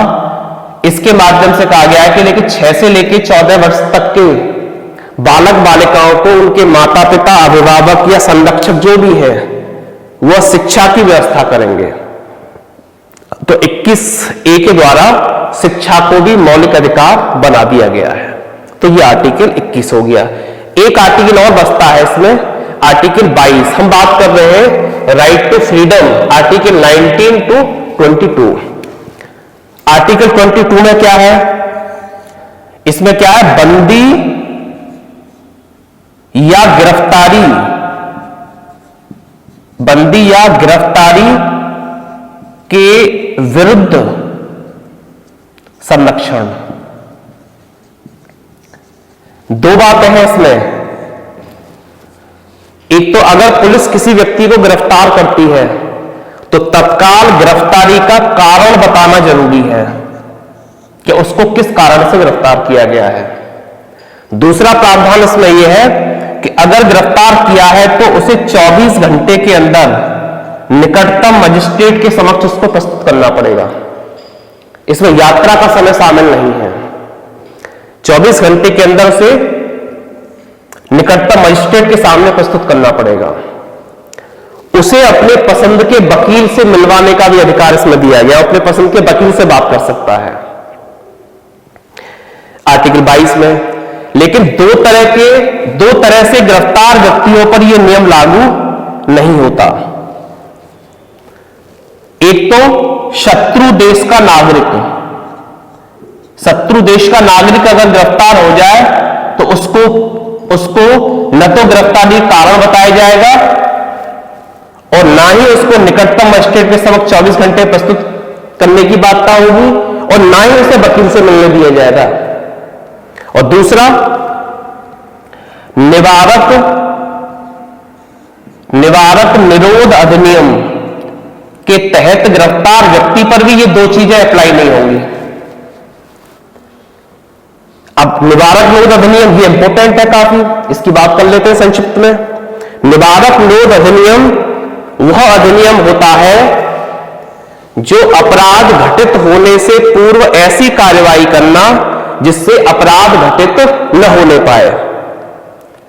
इसके माध्यम से कहा गया है कि लेकिन 6 से लेकर 14 वर्ष तक के बालक बालिकाओं को उनके माता पिता, अभिभावक या संरक्षक जो भी है वह शिक्षा की व्यवस्था करेंगे। तो 21A के द्वारा शिक्षा को भी मौलिक अधिकार बना दिया गया है। तो यह आर्टिकल 21 हो गया। एक आर्टिकल और बचता है इसमें, आर्टिकल 22। हम बात कर रहे हैं right to freedom, article 19 to 22। Article 22 में क्या है? इसमें क्या है? बंदी या गिरफ्तारी के विरुद्ध संरक्षण। दो बातें हैं इसमें। एक तो अगर पुलिस किसी व्यक्ति को गिरफ्तार करती है तो तत्काल गिरफ्तारी का कारण बताना जरूरी है। कि उसको किस कारण से गिरफ्तार किया गया है। दूसरा प्रावधान इसमें यह है कि अगर गिरफ्तार किया है तो उसे 24 घंटे के अंदर निकटतम मजिस्ट्रेट के समक्ष उसको प्रस्तुत करना पड़ेगा। इसमें यात्रा का समय शामिल नहीं है। 24 घंटे के अंदर उसे निकटतम मजिस्ट्रेट के सामने प्रस्तुत करना पड़ेगा। उसे अपने पसंद के वकील से मिलवाने का भी अधिकार इसमें दिया गया। अपने पसंद के वकील से बात कर सकता है आर्टिकल 22 में। लेकिन दो तरह से गिरफ्तार व्यक्तियों पर यह नियम लागू नहीं होता। एक तो शत्रु देश का नागरिक, शत्रु देश का नागरिक अगर गिरफ्तार हो जाए तो उसको न तो गिरफ्तारी कारण बताया जाएगा और ना ही उसको निकटतम मजिस्ट्रेट के समक्ष 24 घंटे प्रस्तुत करने की बात होगी और ना ही उसे वकील से मिलने दिया जाएगा। और दूसरा, निवारक निरोध अधिनियम के तहत गिरफ्तार व्यक्ति पर भी ये दो चीजें अप्लाई नहीं होंगी। अब निवारक निरोध अधिनियम ये इंपॉर्टेंट है काफी, इसकी बात कर लेते हैं संक्षिप्त में। निवारक निरोध अधिनियम वह अधिनियम होता है जो अपराध घटित होने से पूर्व ऐसी कार्रवाई करना जिससे अपराध घटित न होने पाए,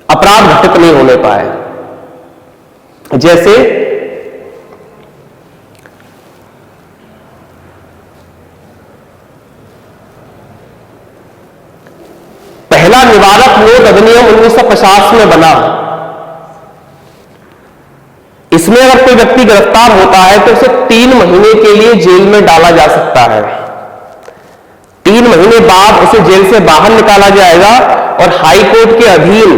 अपराध घटित नहीं होने पाए। जैसे पहला निवारक निरोध अधिनियम 1950 में बना। इसमें अगर कोई व्यक्ति गिरफ्तार होता है तो उसे 3 महीने के लिए जेल में डाला जा सकता है। 3 महीने बाद उसे जेल से बाहर निकाला जाएगा और हाई कोर्ट के अधीन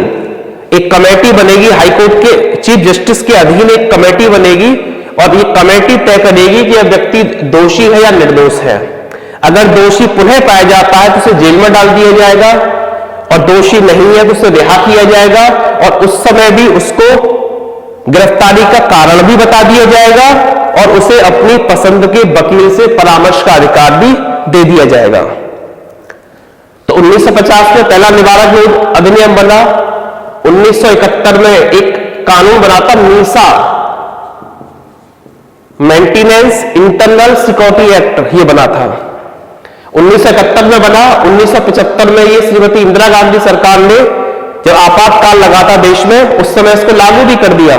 एक कमेटी बनेगी। हाई कोर्ट के चीफ जस्टिस के अधीन एक कमेटी बनेगी और ये कमेटी तय करेगी कि यह व्यक्ति दोषी है या निर्दोष है। अगर दोषी पुनः पाया जाता है तो उसे जेल में डाल दिया जाएगा और दोषी नहीं है तो उसे रिहा किया जाएगा और उस समय भी उसको गिरफ्तारी का कारण भी बता दिया जाएगा और उसे अपनी पसंद के वकील से परामर्श का अधिकार भी दे दिया जाएगा। तो 1950 में पहला निवारक निरोध अधिनियम बना। 1971 में एक कानून बना था Misa, maintenance internal security act, ये बना था। 1971 में बना। 1975 में ये श्रीमती इंदिरा गांधी सरकार ने जब आपातकाल लगा था देश में, उस समय इसको लागू भी कर दिया।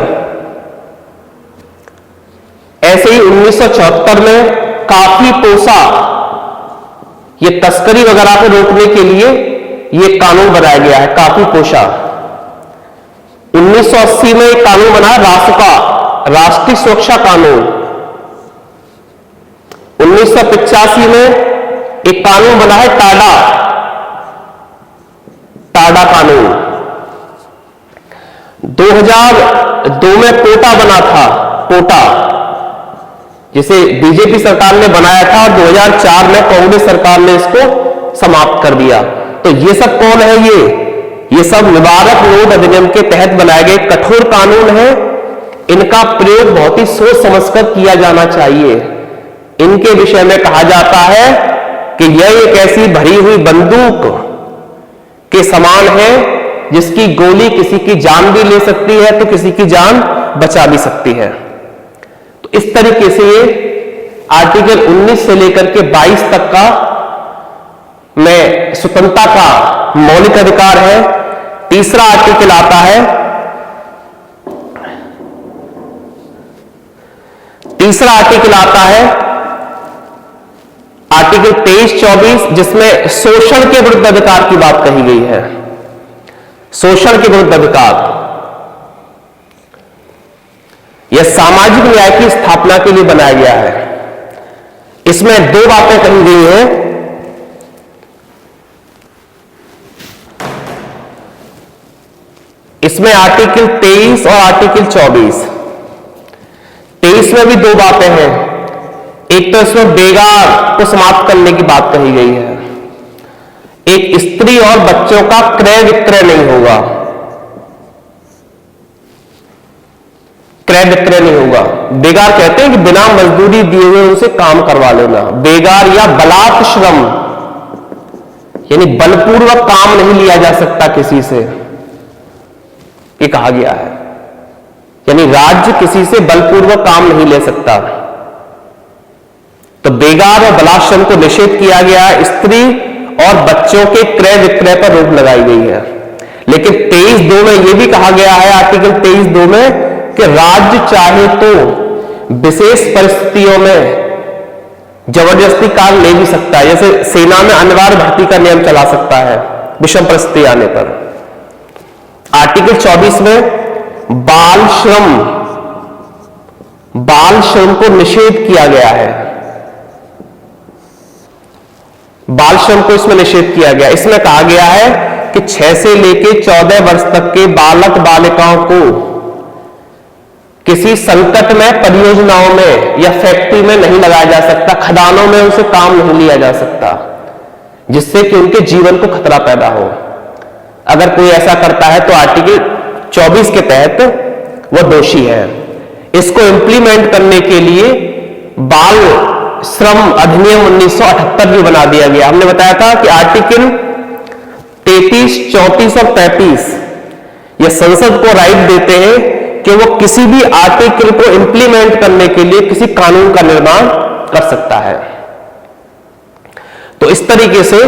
ऐसे ही 1974 में काफी पोसा, ये तस्करी वगैरह को रोकने के लिए ये कानून बनाया गया है, काफी पोसा। 1980 में एक कानून बना रासुका, राष्ट्रीय सुरक्षा कानून। 1985 में एक कानून बना है टाडा, टाडा कानून। 2002 में पोटा बना था, पोटा, जिसे बीजेपी सरकार ने बनाया था और 2004 में कांग्रेस सरकार ने इसको समाप्त कर दिया। तो ये सब कौन है? ये सब निवारक निरोध अधिनियम के तहत बनाए गए कठोर कानून है। इनका प्रयोग बहुत ही सोच समझकर किया जाना चाहिए। इनके विषय में कहा जाता है कि यह एक ऐसी भरी हुई बंदूक के समान है जिसकी गोली किसी की जान भी ले सकती है तो किसी की जान बचा भी सकती है। तो इस तरीके से ये आर्टिकल 19 से लेकर के 22 तक का में स्वतंत्रता का मौलिक अधिकार है। तीसरा आर्टिकल आता है, तीसरा आर्टिकल आता है आर्टिकल 23-24, जिसमें शोषण के विरुद्ध अधिकार की बात कही गई है। शोषण के विरुद्ध अधिकार, यह सामाजिक न्याय की स्थापना के लिए बनाया गया है। इसमें दो बातें कही गई हैं। इसमें आर्टिकल 23 और आर्टिकल 24, 23 में भी दो बातें हैं। एक तो इसमें बेगार को समाप्त करने की बात कही गई है। एक स्त्री और बच्चों का क्रय विक्रय नहीं होगा, क्रय विक्रय नहीं होगा। बेगार कहते हैं कि बिना मजदूरी दिए हुए उनसे काम करवा लेना, बेगार या बलात् श्रम यानी बलपूर्वक काम नहीं लिया जा सकता किसी से, ये कहा गया है। यानी राज्य किसी से बलपूर्वक काम नहीं ले सकता। तो बेगार और बलात्श्रम को निषेध किया गया है। स्त्री और बच्चों के क्रय विक्रय पर रोक लगाई गई है। लेकिन 23(2) में यह भी कहा गया है, आर्टिकल 23(2) में, कि राज्य चाहे तो विशेष परिस्थितियों में जबरदस्ती कार्य ले भी सकता है। जैसे सेना में अनिवार्य भर्ती का नियम चला सकता है विषम परिस्थिति आने पर। आर्टिकल 24 में बाल श्रम को निषेध किया गया है। बाल श्रम को इसमें निषेध किया गया। इसमें कहा गया है कि 6 से लेकर 14 वर्ष तक के बालक बालिकाओं को किसी संकट में, परियोजनाओं में या फैक्ट्री में नहीं लगाया जा सकता, खदानों में उनसे काम नहीं लिया जा सकता, जिससे कि उनके जीवन को खतरा पैदा हो। अगर कोई ऐसा करता है तो आर्टिकल 24 के तहत वह दोषी है। इसको इंप्लीमेंट करने के लिए बाल श्रम अधिनियम 1978 भी बना दिया गया। हमने बताया था कि आर्टिकल 33, 34 और 35 ये संसद को राइट देते हैं कि वो किसी भी आर्टिकल को इंप्लीमेंट करने के लिए किसी कानून का निर्माण कर सकता है। तो इस तरीके से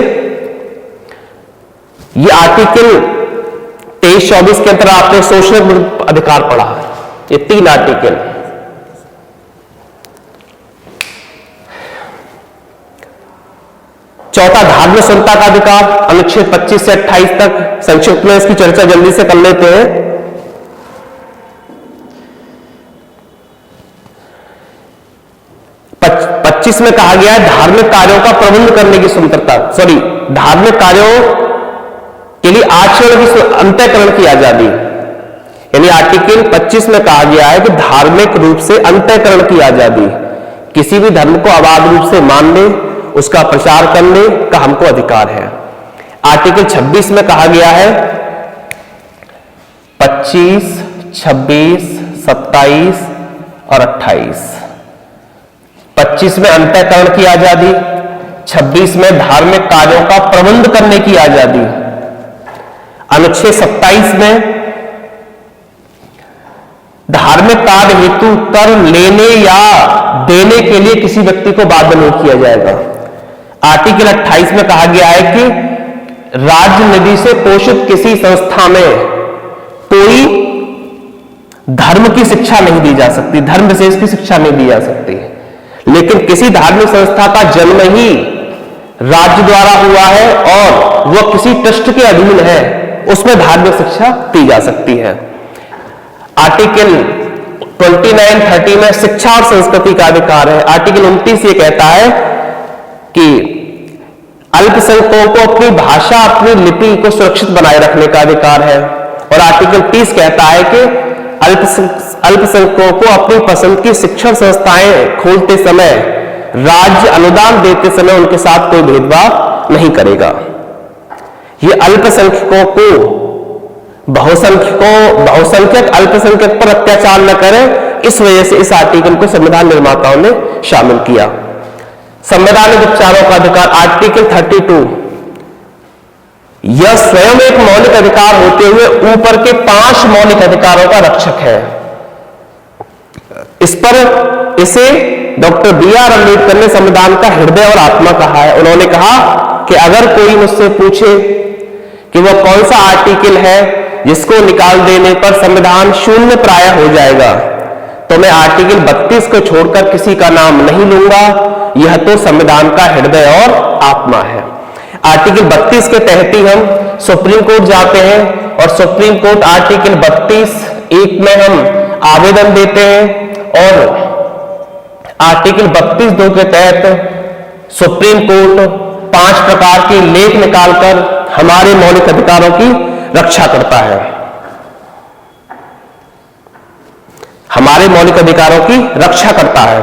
ये आर्टिकल 23-24 के अंदर आपने शोषण अधिकार पढ़ा, ये 3 आर्टिकल। चौथा, धार्मिक स्वतंत्रता का अधिकार, अनुच्छेद 25 से 28 तक। संक्षिप्त में इसकी चर्चा जल्दी से कर लेते हैं। 25 में कहा गया है धार्मिक कार्यों का प्रबंध करने की स्वतंत्रता, धार्मिक कार्यों के लिए आचरण की अंतःकरण की आजादी। यानी आर्टिकल 25 में कहा गया है कि धार्मिक रूप से अंतःकरण की आजादी, किसी भी धर्म को अबाध रूप से मानने, उसका प्रचार करने का हमको अधिकार है। आर्टिकल 26 में कहा गया है, 25, 26, 27 और 28। 25 में अंतःकरण की आजादी, 26 में धार्मिक कार्यों का प्रबंध करने की आजादी, अनुच्छेद 27 में धार्मिक कार्य हेतु कर लेने या देने के लिए किसी व्यक्ति को बाध्य नहीं किया जाएगा। आर्टिकल 28 में कहा गया है कि राज्य निधि से पोषित किसी संस्था में कोई धर्म की शिक्षा नहीं दी जा सकती, धर्म विशेष की शिक्षा नहीं दी जा सकती। लेकिन किसी धार्मिक संस्था का जन्म ही राज्य द्वारा हुआ है और वह किसी ट्रस्ट के अधीन है, उसमें धार्मिक शिक्षा दी जा सकती है। आर्टिकल 29, 30 में शिक्षा और संस्कृति का अधिकार है। आर्टिकल 29 ये कहता है कि अल्पसंख्यकों को अपनी भाषा, अपनी लिपि को सुरक्षित बनाए रखने का अधिकार है। और आर्टिकल 30 कहता है कि अल्पसंख्यकों को अपनी पसंद की शिक्षण संस्थाएं खोलते समय राज्य अनुदान देते समय उनके साथ कोई भेदभाव नहीं करेगा। ये अल्पसंख्यकों को बहुसंख्यक अल्पसंख्यक पर अत्याचार न करें, इस वजह से इस आर्टिकल को संविधान निर्माताओं ने शामिल किया। संवैधानिक उपचारों का अधिकार, आर्टिकल 32, यह स्वयं एक मौलिक अधिकार होते हुए ऊपर के 5 मौलिक अधिकारों का रक्षक है। इसे डॉक्टर बी.आर. अम्बेडकर ने संविधान का हृदय और आत्मा कहा है। उन्होंने कहा कि अगर कोई मुझसे पूछे कि वह कौन सा आर्टिकल है जिसको निकाल देने पर संविधान शून्य प्राय हो जाएगा, तो मैं आर्टिकल 32 को छोड़कर किसी का नाम नहीं लूंगा। यह तो संविधान का हृदय और आत्मा है। आर्टिकल 32 के तहत ही हम सुप्रीम कोर्ट जाते हैं और सुप्रीम कोर्ट आर्टिकल 32(1) में हम आवेदन देते हैं और आर्टिकल 32(2) के तहत सुप्रीम कोर्ट 5 प्रकार के लेख निकालकर हमारे मौलिक अधिकारों की रक्षा करता है। हमारे मौलिक अधिकारों की रक्षा करता है।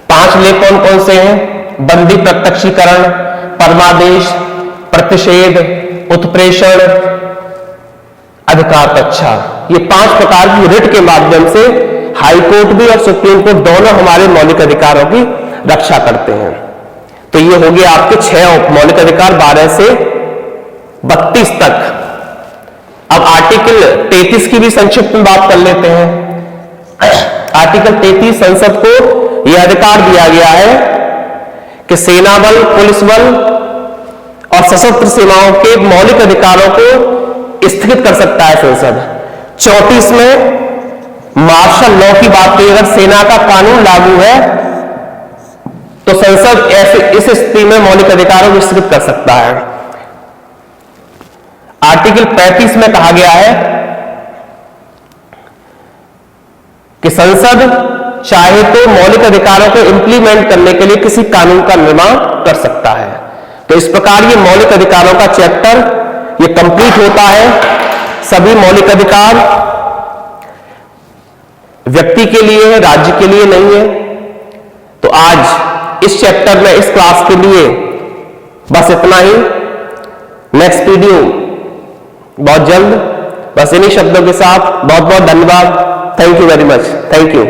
5 लेख कौन कौन से हैं? बंदी प्रत्यक्षीकरण, परमादेश, प्रतिषेध, उत्प्रेषण, अधिकार रक्षा। ये 5 प्रकार की रिट के माध्यम से हाई कोर्ट भी और सुप्रीम कोर्ट दोनों हमारे मौलिक अधिकारों की रक्षा करते हैं। तो ये हो गया आपके 6 मौलिक अधिकार 12 से 32 तक। अब आर्टिकल 33 की भी संक्षिप्त में बात कर लेते हैं। आर्टिकल 33 संसद को यह अधिकार दिया गया है कि सेना बल, पुलिस बल और सशस्त्र सेनाओं के मौलिक अधिकारों को स्थगित कर सकता है संसद। 34 में मार्शल लॉ की बात की, अगर सेना का कानून लागू है तो संसद ऐसे इस स्थिति में मौलिक अधिकारों को स्थगित कर सकता है। आर्टिकल 35 में कहा गया है कि संसद चाहे तो मौलिक अधिकारों को इंप्लीमेंट करने के लिए किसी कानून का निर्माण कर सकता है। तो इस प्रकार ये मौलिक अधिकारों का चैप्टर ये कंप्लीट होता है। सभी मौलिक अधिकार व्यक्ति के लिए है, राज्य के लिए नहीं है। तो आज इस चैप्टर में इस क्लास के लिए बस इतना ही। नेक्स्ट वीडियो बहुत जल्द, बस इन्हीं शब्दों के साथ बहुत बहुत धन्यवाद। Thank you very much. Thank you.